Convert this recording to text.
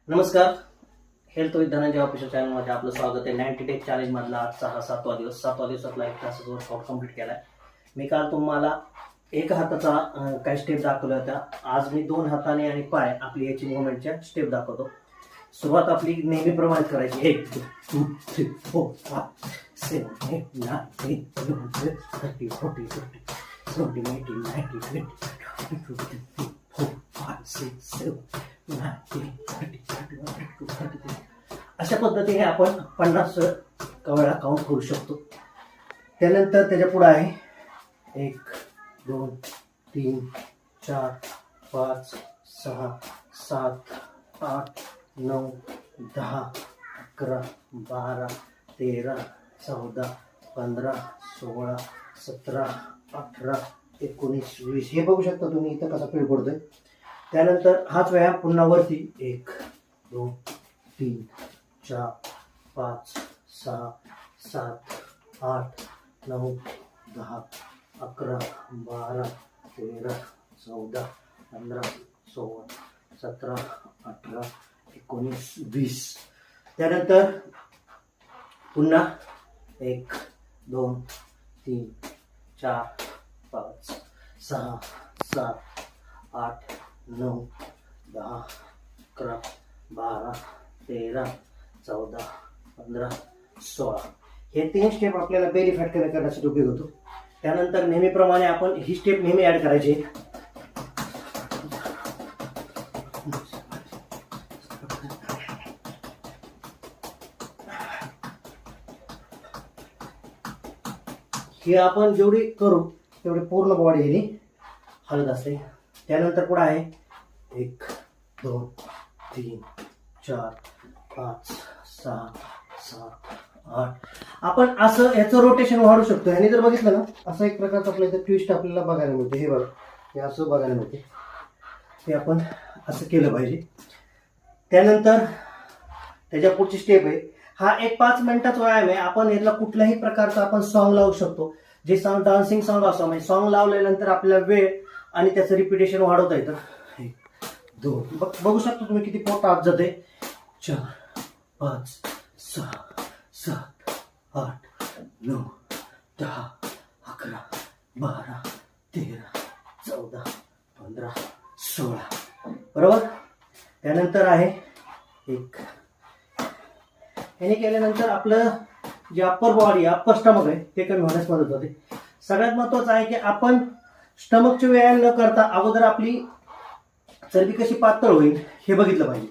नमस्कार. Health with Dhananjay official चॅनलमध्ये आपलं स्वागत आहे. 90 डे चॅलेंज मधला आजचा हा 7वा दिवस. 7व्या दिवसातला एक तासाचा वर्कआउट कंप्लीट केलाय. मी काल तुम्हाला एक हाताचा काही स्टेप दाखवल्या होत्या. आज मी 2 हाताने आणि पाय आपली याची मुवमेंटच्या स्टेप दाखवतो. सुरुवात आपली नेहमीप्रमाणे करायची. 1 2 3 4 5 7 8 9 10 11 12 13 14 15 17 18 19 20 21 4 5 6 7 9 10 11 अशा पद्धतीने आपण 50 वेळा काउंट करू शकतो. त्यानंतर त्याच्या पुढे आहे 1 2 3 4 5 6 7 8 9 10 11 12 13 14 15 16 17 18 19 20 हे बघू शकता तुम्ही इथं कसा फील पडतोय. त्यानंतर हाच व्यायाम पुन्हा वरती 1 2 3 4 5 6 7 8 9 10 11 12 13 14 15 16 17 18 19 20. त्यानंतर पुन्हा 1 2 3 4 5 6 7 8 9 10 11 12 13 14 15 16 हे 3 स्टेप आपल्याला बेली फॅट कमी करण्यासाठी उपयोग होतो. त्यानंतर नेहमीप्रमाणे आपण ही स्टेप नेहमी ऍड करायची. हे आपण जेवढी करू तेवढी पूर्ण बॉडी ही हलत असते. त्यानंतर पुढे आहे 1 2 3 4 5 6 7 8. आपण असं याचं रोटेशन वाढू शकतो. ह्याने जर बघितलं ना असं एक प्रकारचं आपल्या इथं ट्विस्ट आपल्याला बघायला मिळते. हे बघा, हे असं बघायला मिळते. हे आपण असं केलं पाहिजे. त्यानंतर त्याच्या पुढची स्टेप आहे. हा एक 5 मिनिटाचा व्यायाम आहे. आपण याला कुठल्याही प्रकारचा आपण सॉन्ग लावू शकतो. जे सॉन्ग डान्सिंग सॉन्ग असतो, म्हणजे सॉन्ग लावल्यानंतर आपल्याला वेळ आणि त्याचं रिपिटेशन वाढवता येतं. 1 2 बघू शकतो तुम्ही किती पोट आत जाते. 4 5 6 7 8 9 10 11 12 13 14 15 16. बरोबर. त्यानंतर आहे 1. याने केल्यानंतर आपलं जे अप्पर बॉडी अप्पर स्टमक आहे ते कमी होण्यास मदत होते. सगळ्यात महत्वाचं आहे की आपण स्टमकचे व्यायाम न करता अगोदर आपली चरबी कशी पातळ होईल हे बघितलं पाहिजे.